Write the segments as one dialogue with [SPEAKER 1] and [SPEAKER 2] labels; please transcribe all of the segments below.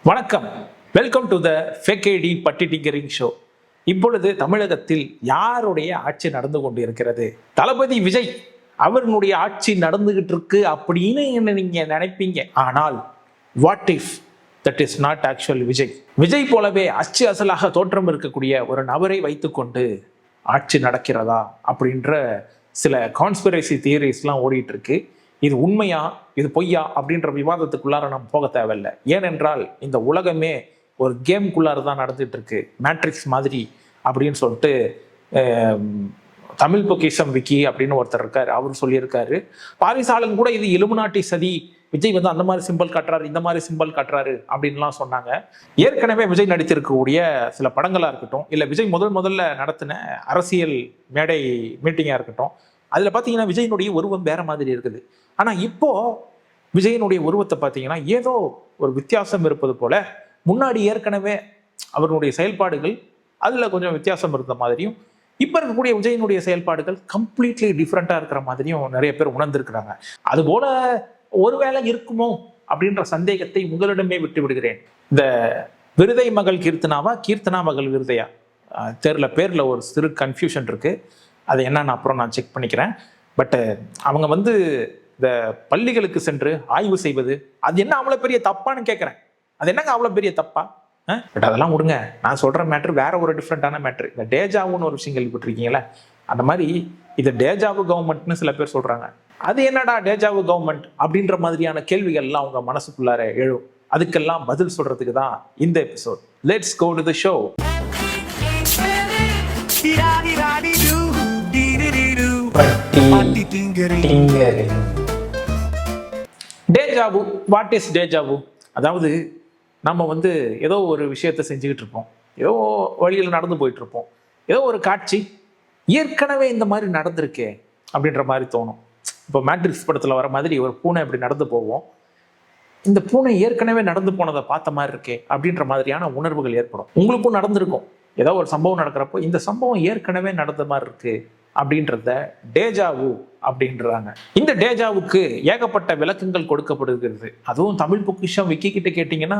[SPEAKER 1] வணக்கம், welcome to the fake ID பட்டி tinkering show. இப்பொழுது தமிழகத்தில் யாருடைய ஆட்சி நடந்து கொண்டு இருக்கிறது? தளபதி விஜய் அவர்களுடைய ஆட்சி நடந்துகிட்டு இருக்கு அப்படின்னு என்ன நீங்க நினைப்பீங்க. ஆனால் what if that is not actual Vijay? Vijay போலவே அச்சு அசலாக தோற்றம் இருக்கக்கூடிய ஒரு நபரை வைத்துக்கொண்டு ஆட்சி நடக்கிறதா அப்படின்ற சில கான்ஸ்பிரசி தியரிஸ்லாம் ஓடிட்டு இருக்கு. இது உண்மையா இது பொய்யா அப்படின்ற விவாதத்துக்குள்ளார நம்ம போக தேவையில்லை. ஏனென்றால் இந்த உலகமே ஒரு கேம்குள்ளார தான் நடந்துட்டு இருக்கு, மேட்ரிக்ஸ் மாதிரி அப்படின்னு சொல்லிட்டு தமிழ் பொக்கிஷம் விக்கி அப்படின்னு ஒருத்தர் இருக்காரு, அவர் சொல்லியிருக்காரு. பாரிசாலன் கூட இது இலுமினாட்டி சதி, விஜய் வந்து அந்த மாதிரி சிம்பிள் காட்டுறாரு, இந்த மாதிரி சிம்பிள் காட்டுறாரு அப்படின்லாம் சொன்னாங்க. ஏற்கனவே விஜய் நடித்திருக்கக்கூடிய சில படங்களா இருக்கட்டும், இல்லை விஜய் முதல்ல நடத்தின அரசியல் மேடை மீட்டிங்கா இருக்கட்டும், அதுல பாத்தீங்கன்னா விஜயனுடைய உருவம் வேற மாதிரி இருக்குது. ஆனா இப்போ விஜயனுடைய உருவத்தை பார்த்தீங்கன்னா ஏதோ ஒரு வித்தியாசம் இருப்பது போல, முன்னாடி ஏற்கனவே அவருடைய செயல்பாடுகள் அதுல கொஞ்சம் வித்தியாசம் இருந்த மாதிரியும், இப்ப இருக்கக்கூடிய விஜயனுடைய செயல்பாடுகள் கம்ப்ளீட்லி டிஃப்ரெண்டா இருக்கிற மாதிரியும் நிறைய பேர் உணர்ந்திருக்கிறாங்க. அது போல ஒருவேளை இருக்குமோ அப்படின்ற சந்தேகத்தை உங்களிடமே விட்டு விடுகிறேன். இந்த விருதை மகள் கீர்த்தனாவா, கீர்த்தனா மகள் விருதையா தெரியல, பேர்ல ஒரு சிறு கன்ஃபியூஷன் இருக்கு. அது என்னன்னு அப்புறம் நான் செக் பண்ணிக்கிறேன். பட் அவங்க வந்து இந்த பள்ளிகளுக்கு சென்று ஆய்வு செய்வது அது என்ன அவ்வளோ பெரிய தப்பான்னு கேட்குறேன். அது என்னங்க அவ்வளோ பெரிய தப்பா? பட் அதெல்லாம் விடுங்க, நான் சொல்ற மேட்ரு வேற ஒரு டிஃப்ரெண்டான மேட்ரு. இந்த டேஜாவுன்னு ஒரு விஷயம் கேள்விப்பட்டிருக்கீங்களா? அந்த மாதிரி இது டேஜாவு கவர்மெண்ட்னு சில பேர் சொல்றாங்க. அது என்னடா டேஜாவு கவர்மெண்ட் அப்படின்ற மாதிரியான கேள்விகள்லாம் அவங்க மனசுக்குள்ளார எழும். அதுக்கெல்லாம் பதில் சொல்றதுக்கு தான் இந்த episode. Let's go to the show. Deja vu, what is deja vu? அதாவது நம்ம வந்து ஏதோ ஒரு விஷயத்தை செஞ்சுக்கிட்டு இருப்போம், ஏதோ வழியில் நடந்து போயிட்டு இருப்போம், ஏதோ ஒரு காட்சி ஏற்கனவே இந்த மாதிரி நடந்திருக்கே அப்படின்ற மாதிரி தோணும். இப்போ மேட்ரிக்ஸ் படத்தில் வர மாதிரி ஒரு பூனை இப்படி நடந்து போவோம், இந்த பூனை ஏற்கனவே நடந்து போனதை பார்த்த மாதிரி இருக்கே அப்படின்ற மாதிரியான உணர்வுகள் ஏற்படும். உங்களுக்கும் நடந்திருக்கும், ஏதோ ஒரு சம்பவம் நடக்கிறப்போ இந்த சம்பவம் ஏற்கனவே நடந்த மாதிரி இருக்கு அப்படின்றத டேஜாவு அப்படின்றாங்க. இந்த டேஜாவுக்கு ஏகப்பட்ட விளக்கங்கள் கொடுக்கப்படுகிறது. அதுவும் தமிழ் பொக்கிஷம் விக்கி கிட்ட கேட்டீங்கன்னா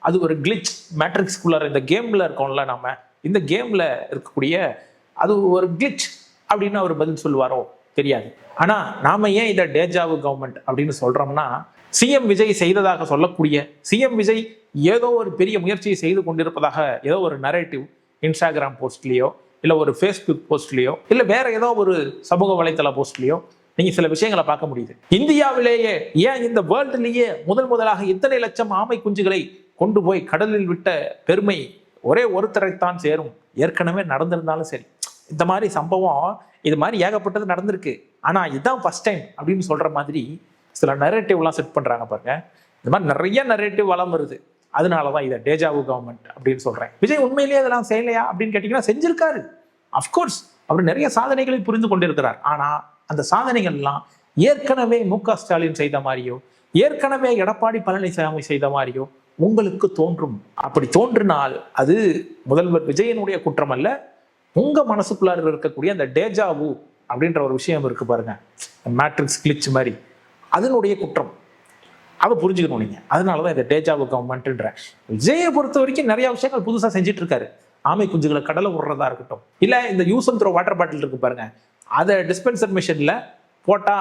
[SPEAKER 1] அது ஒரு கிளிச், மேட்ரிக்ஸ்குள்ளார இந்த கேம்ல இருக்கோம்ல, நாம இந்த கேம்ல இருக்கக்கூடிய அது ஒரு கிளிச் அப்படின்னு அவர் பதில் சொல்லுவாரோ தெரியாது. ஆனா நாம ஏன் இதை டேஜாவு கவர்மெண்ட் அப்படின்னு சொல்றோம்னா, சிஎம் விஜய் செய்ததாக சொல்லக்கூடிய, சிஎம் விஜய் ஏதோ ஒரு பெரிய முயற்சியை செய்து கொண்டிருப்பதாக ஏதோ ஒரு நரேட்டிவ் இன்ஸ்டாகிராம் போஸ்ட்லயோ இல்லை ஒரு ஃபேஸ்புக் போஸ்ட்லயோ இல்லை வேற ஏதோ ஒரு சமூக வலைத்தள போஸ்ட்லயோ நீங்க சில விஷயங்களை பார்க்க முடியுது. இந்தியாவிலேயே ஏன் இந்த வேர்ல்டுலேயே முதலாக இத்தனை லட்சம் ஆமை குஞ்சுகளை கொண்டு போய் கடலில் விட்ட பெருமை ஒரே ஒருத்தரைத்தான் சேரும், ஏற்கனவே நடந்திருந்தாலும் சரி. இந்த மாதிரி சம்பவம் இது மாதிரி ஏகப்பட்டது நடந்திருக்கு, ஆனா இதுதான் ஃபர்ஸ்ட் டைம் அப்படின்னு சொல்ற மாதிரி சில நரேட்டிவ்லாம் செட் பண்றாங்க பாருங்க. இந்த மாதிரி நிறைய நரேட்டிவ் வளம் வருது. அதனாலதான் இதை டேஜாவு கவர்மெண்ட் அப்படின்னு சொல்றேன். விஜய் உண்மையிலேயே அதெல்லாம் செய்யலையா அப்படின்னு கேட்டீங்கன்னா செஞ்சிருக்காரு. அப்கோர்ஸ் அவர் நிறைய சாதனைகளை புரிந்து கொண்டிருக்கிறார். ஆனா அந்த சாதனைகள்லாம் ஏற்கனவே மு.க. ஸ்டாலின் செய்த மாதிரியோ, ஏற்கனவே எடப்பாடி பழனிசாமி செய்த மாதிரியோ உங்களுக்கு தோன்றும். அப்படி தோன்றினால் அது முதல்வர் விஜயனுடைய குற்றம் அல்ல, உங்க மனசுக்குள்ளார இருக்கக்கூடிய அந்த டேஜாவு அப்படின்ற ஒரு விஷயம் இருக்கு பாருங்க, மேட்ரிக்ஸ் கிளிச் மாதிரி, அதனுடைய குற்றம். அதை புரிஞ்சுக்கணும் நீங்க. அதனாலதான் இந்த டேஜாவு கவர்மெண்ட்ன்ற. விஜயை பொறுத்த வரைக்கும் நிறைய விஷயங்கள் புதுசா செஞ்சுட்டு இருக்காரு. ஆமை குஞ்சுகளை கடலை விடுறதா இருக்கட்டும், இல்ல இந்த use and throw water bottle இருக்கு பாருங்க, அதை டிஸ்பென்சர் மிஷின்ல போட்டா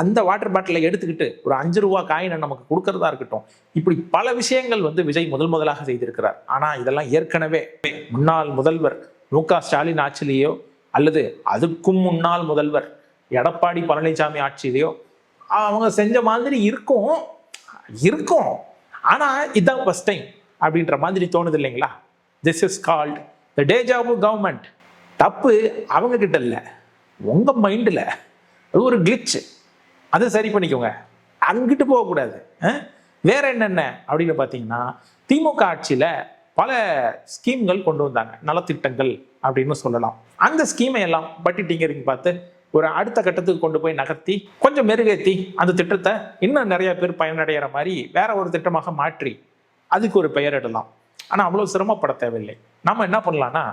[SPEAKER 1] அந்த வாட்டர் பாட்டிலை எடுத்துக்கிட்டு ஒரு 5 ரூபா காயினை நமக்கு கொடுக்கறதா இருக்கட்டும், இப்படி பல விஷயங்கள் வந்து விஜய் முதலாக செய்திருக்கிறார். ஆனா இதெல்லாம் ஏற்கனவே முன்னாள் முதல்வர் மு.க. ஸ்டாலின் ஆட்சியிலேயோ அல்லது அதுக்கும் முன்னாள் முதல்வர் எடப்பாடி பழனிசாமி ஆட்சியிலேயோ அவங்க செஞ்ச மாதிரி இருக்கும். ஆனா இதுதான் ஃபர்ஸ்ட் டைம் அப்படின்ற மாதிரி தோணுது இல்லைங்களா? This is called the deja vu government. தப்பு அவங்க கிட்ட இல்ல, உங்க மைண்ட்ல அது ஒரு கிளிச். அதை சரி பண்ணிக்கோங்க, அங்கிட்டு போகக்கூடாது. வேற என்னென்ன அப்படின்னு பார்த்தீங்கன்னா, திமுக ஆட்சியில பல ஸ்கீம்கள் கொண்டு வந்தாங்க, நலத்திட்டங்கள் அப்படின்னு சொல்லலாம். அந்த ஸ்கீமை எல்லாம் பட்டி டிங்கரிங் பார்த்து ஒரு அடுத்த கட்டத்துக்கு கொண்டு போய் நகர்த்தி கொஞ்சம் மெருகேற்றி அந்த திட்டத்தை இன்னும் நிறைய பேர் பயனடைகிற மாதிரி வேற ஒரு திட்டமாக மாற்றி அதுக்கு ஒரு பெயர் இடலாம். ஆனா அவ்வளவு சிரமப்பட தேவையில்லை. நம்ம என்ன பண்ணலாம்னா,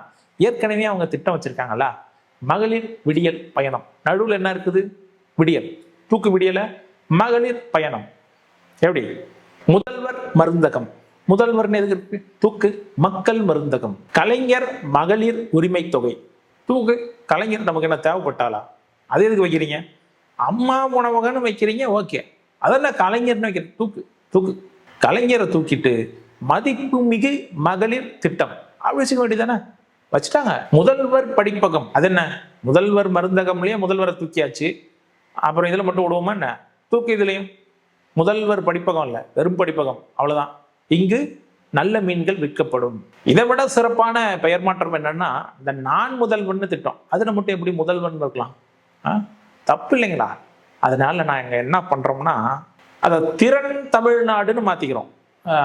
[SPEAKER 1] ஏற்கனவே அவங்க திட்டம் வச்சிருக்காங்களா, மகளிர் விடியல் பயணம். நடுவில் என்ன இருக்குது? விடியல், தூக்கு விடியல, மகளிர் பயணம். எப்படி? முதல்வர் மருந்தகம், முதல்வர்னு எதுக்கு இருக்கு? தூக்கு. மக்கள் மருந்தகம். கலைஞர் மகளிர் உரிமை தொகை. தூக்கு. கலைஞர் நமக்கு என்ன தேவைப்பட்டாளா? அது எதுக்கு வைக்கிறீங்க? அம்மா உணவகன்னு வைக்கிறீங்க, ஓகே. அதெல்லாம் கலைஞர்னு வைக்கிற. தூக்கு தூக்கு. கலைஞரை தூக்கிட்டு மதிப்பு மிகு மகளிர் திட்டம் அப்படி வச்சுக்க வேண்டியதானே? வச்சுட்டாங்க. முதல்வர் படிப்பகம். அது என்ன? முதல்வர் மருந்தகம்லயே முதல்வரை தூக்கியாச்சு, அப்புறம் இதுல மட்டும் விடுவோமா என்ன? தூக்கு இதுலயும். முதல்வர் படிப்பகம் இல்ல, வெறும் படிப்பகம், அவ்வளவுதான். இங்கு நல்ல மீன்கள் விற்கப்படும். இதை விட சிறப்பான பெயர் மாற்றம் என்னன்னா, இந்த நான் முதல்வன் திட்டம். அதுல மட்டும் எப்படி முதல்வன் இருக்கலாம்? தப்பு இல்லைங்களா? அதனால நான் இங்க என்ன பண்றோம்னா, அதை திறன் தமிழ்நாடுன்னு மாத்திக்கிறோம்.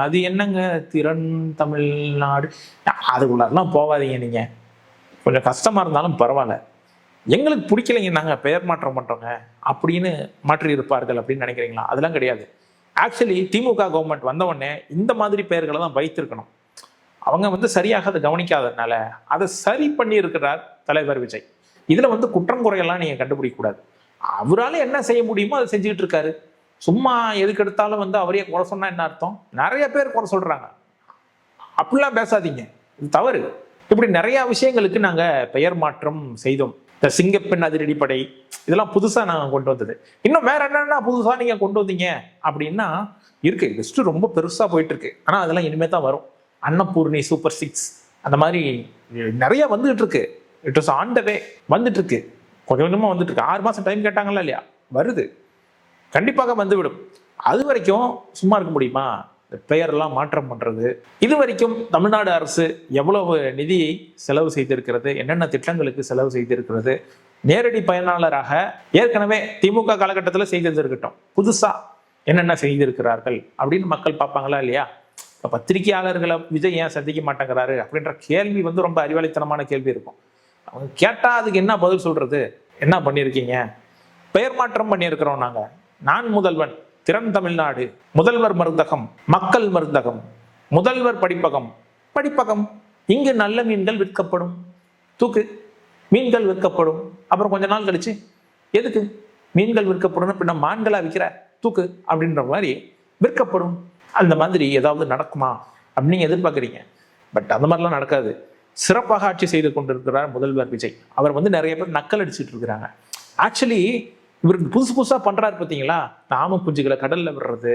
[SPEAKER 1] அது என்னங்க திறன் தமிழ்நாடு? அதுக்குள்ளலாம் போகாதீங்க. நீங்க கொஞ்சம் கஷ்டமா இருந்தாலும் பரவாயில்ல, எங்களுக்கு பிடிக்கலைங்க, நாங்க பெயர் மாற்றம் பண்றோங்க அப்படின்னு மாற்றி இருப்பார்கள் அப்படின்னு நினைக்கிறீங்களா? அதெல்லாம் கிடையாது. ஆக்சுவலி திமுக கவர்மெண்ட் வந்த உடனே இந்த மாதிரி பெயர்களை தான் வைத்திருக்கணும். அவங்க சரியாக அதை கவனிக்காததுனால அதை சரி பண்ணி இருக்கிறார் தலைவர் விஜய். இதுல குற்றம் குறையெல்லாம் நீங்க கண்டுபிடிக்க கூடாது. அவரால என்ன செய்ய முடியுமோ அதை செஞ்சுக்கிட்டு இருக்காரு. சும்மா எதுக்கு எடுத்தாலும் அவரையே குறை சொன்னா என்ன அர்த்தம்? நிறைய பேர் குறை சொல்றாங்க. அப்படிலாம் பேசாதீங்க, இது தவறு. இப்படி நிறைய விஷயங்களுக்கு நாங்க பெயர் மாற்றம் செய்தோம். இந்த சிங்கப்பெண் அதிரடிப்படை இதெல்லாம் புதுசா நாங்க கொண்டு வந்தது. இன்னும் வேற என்னன்னா புதுசா நீங்க கொண்டு வந்தீங்க அப்படின்னா இருக்கு. லிஸ்ட் ரொம்ப பெருசா போயிட்டு இருக்கு. ஆனா அதெல்லாம் இனிமே தான் வரும். அன்னபூர்ணி சூப்பர் 6 அந்த மாதிரி நிறைய வந்துகிட்டு இருக்கு. இட் வாஸ் ஆன் த வே, வந்துட்டு இருக்கு. கொஞ்சம் கொஞ்சமா வந்துட்டு இருக்கு. 6 மாசம் டைம் கேட்டாங்களா இல்லையா? வருது, கண்டிப்பாக வந்துவிடும். அது வரைக்கும் சும்மா இருக்க முடியுமா? பெயரெல்லாம் மாற்றம் பண்றது. இது வரைக்கும் தமிழ்நாடு அரசு எவ்வளவு நிதியை செலவு செய்திருக்கிறது, என்னென்ன திட்டங்களுக்கு செலவு செய்திருக்கிறது, நேரடி பயனாளராக ஏற்கனவே திமுக காலகட்டத்தில் செய்திருக்கட்டும், புதுசா என்னென்ன செய்திருக்கிறார்கள் அப்படின்னு மக்கள் பார்ப்பாங்களா இல்லையா? இப்போ பத்திரிகையாளர்களை விஜய் ஏன் சந்திக்க மாட்டேங்கிறாரு அப்படின்ற கேள்வி ரொம்ப அறிவாளித்தனமான கேள்வி இருக்கும். அவங்க கேட்டா அதுக்கு என்ன பதில் சொல்றது? என்ன பண்ணியிருக்கீங்க? பெயர் மாற்றம் பண்ணியிருக்கிறோம் நாங்க. நான் முதல்வன், திறன் தமிழ்நாடு, முதல்வர் மருந்தகம், மக்கள் மருந்தகம், முதல்வர் படிப்பகம். படிப்பகம் இங்கு நல்ல மீன்கள் விற்கப்படும். தூக்கு. மீன்கள் விற்கப்படும். அப்புறம் கொஞ்ச நாள் கழிச்சு எதுக்கு மீன்கள் விற்கப்படும், பின்ன மான்களா விற்கிற? தூக்கு அப்படின்ற மாதிரி விற்கப்படும். அந்த மாதிரி ஏதாவது நடக்குமா அப்படின்னு நீங்க எதிர்பார்க்குறீங்க. பட் அந்த மாதிரிலாம் நடக்காது. சிறப்பாக ஆட்சி செய்து கொண்டிருக்கிறார் முதல்வர் விஜய். அவர் நிறைய பேர் நக்கல் அடிச்சுட்டு இருக்கிறாங்க. ஆக்சுவலி இவருக்கு புதுசு புதுசா பண்றாரு பார்த்தீங்களா? நாம குஞ்சுகளை கடல்ல விடுறது,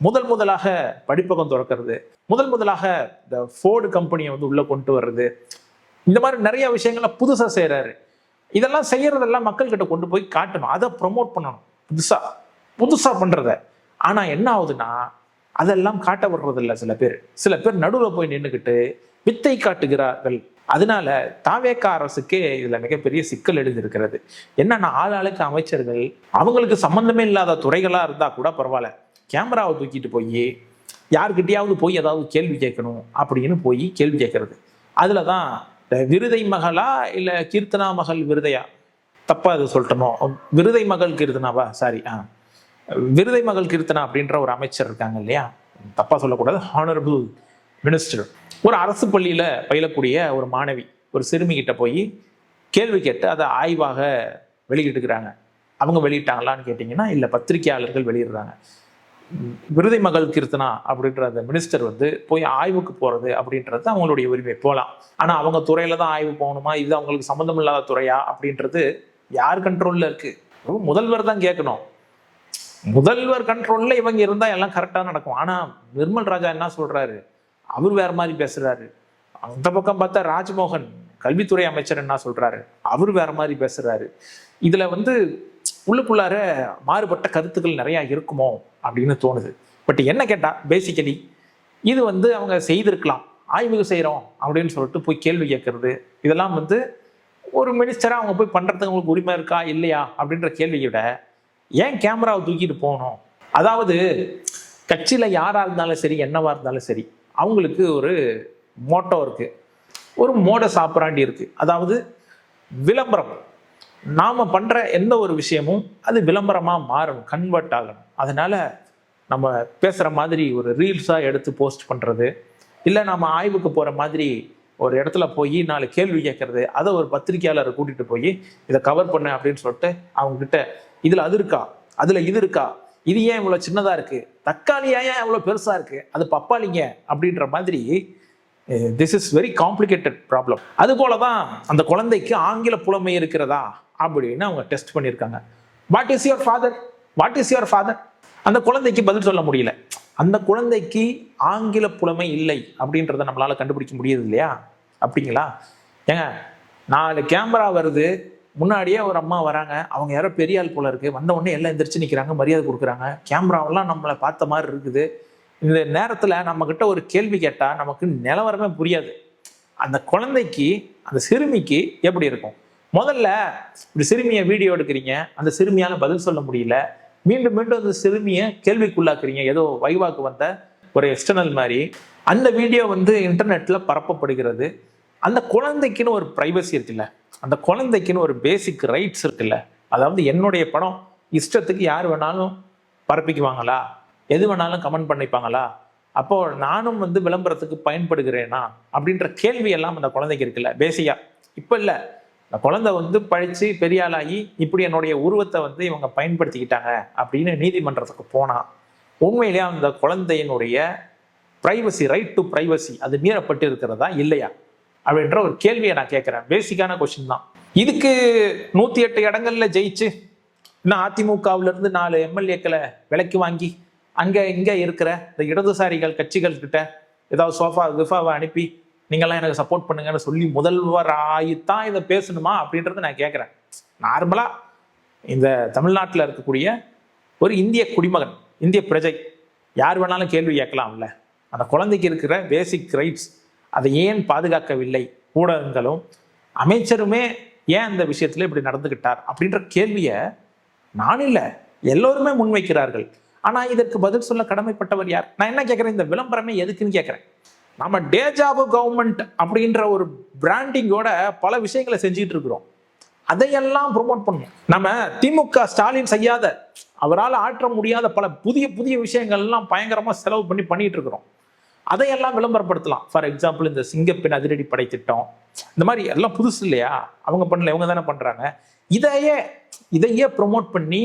[SPEAKER 1] முதலாக படிப்பகம் திறக்கிறது, முதலாக இந்த ஃபோர்டு கம்பெனியை உள்ள கொண்டு வர்றது, இந்த மாதிரி நிறைய விஷயங்களை புதுசா செய்யறாரு. இதெல்லாம் செய்யறதெல்லாம் மக்கள் கிட்ட கொண்டு போய் காட்டணும், அதை ப்ரொமோட் பண்ணணும். புதுசா பண்றத. ஆனா என்ன ஆகுதுன்னா அதெல்லாம் காட்ட வர்றது இல்லை. சில பேர் நடுவில் போய் நின்றுக்கிட்டு வித்தை காட்டுகிறார்கள். அதனால தாவேக அரசுக்கு இதுல மிகப்பெரிய சிக்கல் எழுந்திருக்கிறது. என்னன்னா ஆளாளுக்கு அமைச்சர்கள் அவங்களுக்கு சம்பந்தமே இல்லாத துறைகளா இருந்தா கூட பரவாயில்ல, கேமராவை தூக்கிட்டு போய் யாருக்கிட்டையாவது போய் ஏதாவது கேள்வி கேட்கணும் அப்படின்னு போய் கேள்வி கேட்கறது. அதுலதான் விருதை மகளா இல்ல கீர்த்தனா மகள் விருதையா, தப்பா அது சொல்லிட்டனோ, விருதை மகள் கீர்த்தனாவா, சாரி, விருதை மகள் கீர்த்தனா அப்படின்ற ஒரு அமைச்சர் இருக்காங்க இல்லையா, தப்பா சொல்லக்கூடாது, ஹானரபிள் மினிஸ்டர். ஒரு அரசு பள்ளியில பயிலக்கூடிய ஒரு மாணவி ஒரு சிறுமி கிட்ட போய் கேள்வி கேட்டு அதை ஆய்வாக வெளியிட்டுக்கிறாங்க. அவங்க வெளியிட்டாங்களான்னு கேட்டீங்கன்னா இல்ல, பத்திரிகையாளர்கள் வெளியிடுறாங்க. விருதை மகள் கீர்த்தனா அப்படின்ற அந்த மினிஸ்டர் போய் ஆய்வுக்கு போறது அப்படின்றது அவங்களுடைய உரிமை, போகலாம். ஆனா அவங்க துறையில தான் ஆய்வு போகணுமா, இது அவங்களுக்கு சம்மந்தம் இல்லாத துறையா அப்படின்றது யார் கண்ட்ரோல்ல இருக்கு? முதல்வர் தான் கேட்கணும். முதல்வர் கண்ட்ரோல்ல இவங்க இருந்தா எல்லாம் கரெக்டா நடக்கும். ஆனா நிர்மல் ராஜா என்ன சொல்றாரு? அவர் வேற மாதிரி பேசுறாரு. அந்த பக்கம் பார்த்தா ராஜ்மோகன் கல்வித்துறை அமைச்சர் என்ன சொல்றாரு? அவர் வேற மாதிரி பேசுறாரு. இதுல உள்ளுக்குள்ளார மாறுபட்ட கருத்துக்கள் நிறைய இருக்குமோ அப்படின்னு தோணுது. பட் என்ன கேட்டா பேசிக்கலி இது அவங்க செய்திருக்கலாம், ஆய்வு செய்யறோம் அப்படின்னு சொல்லிட்டு போய் கேள்வி கேட்கறது, இதெல்லாம் ஒரு மினிஸ்டரா அவங்க போய் பண்றதுக்கு உங்களுக்கு உரிமை இருக்கா இல்லையா அப்படின்ற கேள்வியை விட ஏன் கேமராவை தூக்கிட்டு போகணும்? அதாவது கட்சியில யாரா இருந்தாலும் சரி, என்னவா இருந்தாலும் சரி, அவங்களுக்கு ஒரு மோட்டோ இருக்கு, ஒரு மோடஸ் ஆப்பராண்டி இருக்கு. அதாவது விளம்பரம். நாம பண்ற எந்த ஒரு விஷயமும் அது விளம்பரமா மாறணும், கன்வெர்ட் ஆகணும். அதனால நம்ம பேசுற மாதிரி ஒரு ரீல்ஸா எடுத்து போஸ்ட் பண்றது, இல்லை நம்ம ஆய்வுக்கு போற மாதிரி ஒரு இடத்துல போய் 4 கேள்வி கேட்கறது, அதை ஒரு பத்திரிகையாளரை கூட்டிட்டு போய் இதை கவர் பண்ண அப்படின்னு சொல்லிட்டு அவங்க கிட்ட இதுல அது இருக்கா, அதுல இது இருக்கா, இது ஏன் இவ்வளோ சின்னதாக இருக்குது, தக்காளி ஏன் இவ்வளோ பெருசாக இருக்குது, அது பப்பாளிங்க அப்படின்ற மாதிரி this is very complicated problem. அது போல தான் அந்த குழந்தைக்கு ஆங்கில புலமை இருக்கிறதா அப்படின்னு அவங்க டெஸ்ட் பண்ணியிருக்காங்க. What is your father, what is your father? அந்த குழந்தைக்கு பதில் சொல்ல முடியல. அந்த குழந்தைக்கு ஆங்கில புலமை இல்லை அப்படின்றத நம்மளால கண்டுபிடிக்க முடியுது இல்லையா? அப்படிங்களா? ஏங்க 4 கேமரா வருது, முன்னாடியே ஒரு அம்மா வராங்க, அவங்க யாரோ பெரிய ஆள் போல இருக்கு, வந்த உடனே எல்லாம் எந்திரிச்சு நிற்கிறாங்க, மரியாதை கொடுக்குறாங்க, கேமராவெல்லாம் நம்மளை பார்த்த மாதிரி இருக்குது. இந்த நேரத்தில் நம்ம கிட்ட ஒரு கேள்வி கேட்டால் நமக்கு நிலவரமே புரியாது. அந்த குழந்தைக்கு, அந்த சிறுமிக்கு எப்படி இருக்கும்? முதல்ல இப்படி சிறுமியை வீடியோ எடுக்கிறீங்க, அந்த சிறுமியால் பதில் சொல்ல முடியல, மீண்டும் மீண்டும் அந்த சிறுமியை கேள்விக்குள்ளாக்குறீங்க, ஏதோ வைவாக்கு வந்த ஒரு எக்ஸ்டர்னல் மாதிரி. அந்த வீடியோ இன்டர்நெட்டில் பரப்பப்படுகிறது. அந்த குழந்தைக்குன்னு ஒரு ப்ரைவசி இருக்குல்ல, அந்த குழந்தைக்குன்னு ஒரு பேசிக் ரைட்ஸ் இருக்குல்ல. அதாவது என்னுடைய படம் இஷ்டத்துக்கு யார் வேணாலும் பரப்பிக்குவாங்களா, எது வேணாலும் கமெண்ட் பண்ணிப்பாங்களா, அப்போ நானும் விளம்பரத்துக்கு பயன்படுகிறேனா அப்படின்ற கேள்வி எல்லாம் அந்த குழந்தைக்கு இருக்குல்ல பேசிக்கா. இப்போ இல்லை, அந்த குழந்தை பழிச்சு பெரிய ஆளாகி இப்படி என்னுடைய உருவத்தை இவங்க பயன்படுத்திக்கிட்டாங்க அப்படின்னு நீதிமன்றத்துக்கு போனா உண்மையிலேயே அந்த குழந்தையினுடைய பிரைவசி, ரைட் டு பிரைவசி அது மீறப்பட்டு இருக்கிறதா இல்லையா அப்படின்ற ஒரு கேள்வியை நான் கேட்கிறேன். பேசிக்கான கொஸ்டின் தான். இதுக்கு 108 இடங்கள்ல ஜெயிச்சு இன்னும் அதிமுகவுல இருந்து 4 எம்எல்ஏக்களை விலைக்கு வாங்கி அங்க இங்க இருக்கிற இந்த இடதுசாரிகள் கட்சிகள் கிட்ட ஏதாவது கிஃபாவை அனுப்பி நீங்கள்லாம் எனக்கு சப்போர்ட் பண்ணுங்கன்னு சொல்லி முதல்வர் ஆகித்தான் இதை பேசணுமா அப்படின்றத நான் கேட்குறேன். நார்மலா இந்த தமிழ்நாட்டில் இருக்கக்கூடிய ஒரு இந்திய குடிமகன், இந்திய பிரஜை யார் வேணாலும் கேள்வி கேட்கலாம்ல. அந்த குழந்தைக்கு இருக்கிற பேசிக் ரைட்ஸ் அதை ஏன் பாதுகாக்கவில்லை ஊடகங்களும் அமைச்சருமே ஏன் அந்த விஷயத்துல இப்படி நடந்துகிட்டார் அப்படின்ற கேள்வியை நான் இல்லை எல்லோருமே முன்வைக்கிறார்கள். ஆனா இதற்கு பதில் சொல்ல கடமைப்பட்டவர் யார்? நான் என்ன கேட்கிறேன், இந்த விளம்பரமே எதுக்குன்னு கேட்கிறேன். நம்ம டேஜாபு கவர்மெண்ட் அப்படின்ற ஒரு பிராண்டிங்கோட பல விஷயங்களை செஞ்சுட்டு இருக்கிறோம். அதையெல்லாம் ப்ரொமோட் பண்ணணும். நம்ம திமுக ஸ்டாலின் செய்யாத, அவரால் ஆற்ற முடியாத பல புதிய புதிய விஷயங்கள்லாம் பயங்கரமா செலவு பண்ணிட்டு இருக்கிறோம். அதையெல்லாம் விளம்பரப்படுத்தலாம். ஃபார் எக்ஸாம்பிள் இந்த சிங்கப்பெண் அதிரடி படை திட்டம், இந்த மாதிரி எல்லாம் புதுசு இல்லையா? அவங்க பண்ணல, இவங்க தானே பண்றாங்க. இதையே ப்ரொமோட் பண்ணி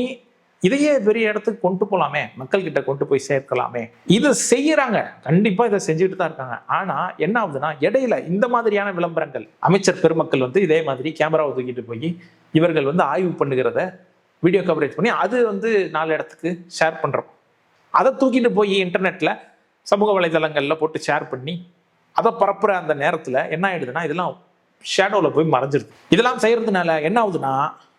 [SPEAKER 1] இதையே பெரிய இடத்துக்கு கொண்டு போகலாமே, மக்கள் கிட்ட கொண்டு போய் சேர்க்கலாமே. இதை செய்யறாங்க, கண்டிப்பா இதை செஞ்சுட்டு தான் இருக்காங்க. ஆனா என்ன ஆகுதுன்னா, இடையில இந்த மாதிரியான விளம்பரங்கள், அமைச்சர் பெருமக்கள் இதே மாதிரி கேமராவை தூக்கிட்டு போய் இவர்கள் ஆய்வு பண்ணுகிறத வீடியோ கவரேஜ் பண்ணி அது 4 இடத்துக்கு ஷேர் பண்றோம். அதை தூக்கிட்டு போய் இன்டர்நெட்ல சமூக வலைதளங்கள்ல போட்டு ஷேர் பண்ணி அதை பரப்புற அந்த நேரத்துல என்ன ஆயிடுதுன்னா, இதெல்லாம் ஷேடோல போய் மறைஞ்சிருது. இதெல்லாம் செய்யறதுனால என்ன ஆகுதுன்னா,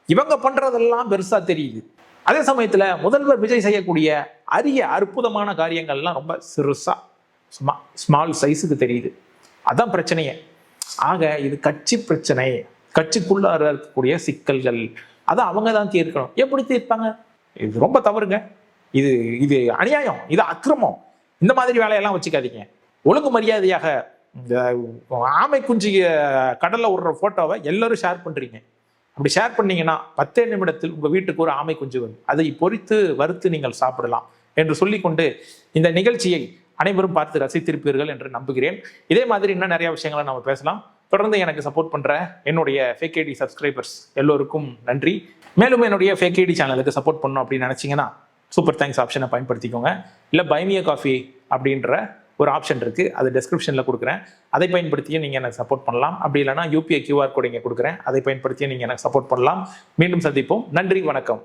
[SPEAKER 1] இவங்க பண்றதெல்லாம் பெருசா தெரியுது. அதே சமயத்துல முதல்வர் விஜய் செய்யக்கூடிய அரிய அற்புதமான காரியங்கள்லாம் ரொம்ப சிறுசா ஸ்மால் சைஸுக்கு தெரியுது. அதான் பிரச்சனையே. ஆக இது கட்சி பிரச்சனை, கட்சிக்குள்ள இருக்கக்கூடிய சிக்கல்கள், அதை அவங்க தான் தீர்க்கணும். எப்படி தீர்ப்பாங்க? இது ரொம்ப தவறுங்க. இது அநியாயம், இது அக்கிரமம். இந்த மாதிரி வேலையெல்லாம் வச்சுக்காதீங்க. ஒழுங்கு மரியாதையாக இந்த ஆமை குஞ்சு கடல்ல விடுற போட்டோவை எல்லாரும் ஷேர் பண்றீங்க. அப்படி ஷேர் பண்ணீங்கன்னா 10 நிமிடத்தில் உங்க வீட்டுக்கு ஒரு ஆமை குஞ்சு வரும். அதை பொரித்து வறுத்து நீங்கள் சாப்பிடலாம் என்று சொல்லிக்கொண்டு இந்த நிகழ்ச்சியை அனைவரும் பார்த்து ரசித்திருப்பீர்கள் என்று நம்புகிறேன். இதே மாதிரி இன்னும் நிறைய விஷயங்களை நம்ம பேசலாம். தொடர்ந்து எனக்கு சப்போர்ட் பண்ற என்னுடைய ஃபேக் ஐடி சப்ஸ்கிரைபர்ஸ் எல்லோருக்கும் நன்றி. மேலும் என்னுடைய ஃபேக் ஐடி சேனலுக்கு சப்போர்ட் பண்ணணும் அப்படின்னு நினைச்சீங்கன்னா சூப்பர் தேங்க்ஸ் ஆப்ஷனை பயன்படுத்திக்கோங்க. இல்லை பை மீ a காஃபி அப்படின்ற ஒரு ஆப்ஷன் இருக்குது, அது டெஸ்கிரிப்ஷனில் கொடுக்குறேன். அதை பயன்படுத்தியே நீங்கள் எனக்கு சப்போர்ட் பண்ணலாம். அப்படி இல்லைனா UPI QR கோட் இங்கே கொடுக்குறேன், அதை பயன்படுத்தியே நீங்கள் எனக்கு சப்போர்ட் பண்ணலாம். மீண்டும் சந்திப்போம். நன்றி, வணக்கம்.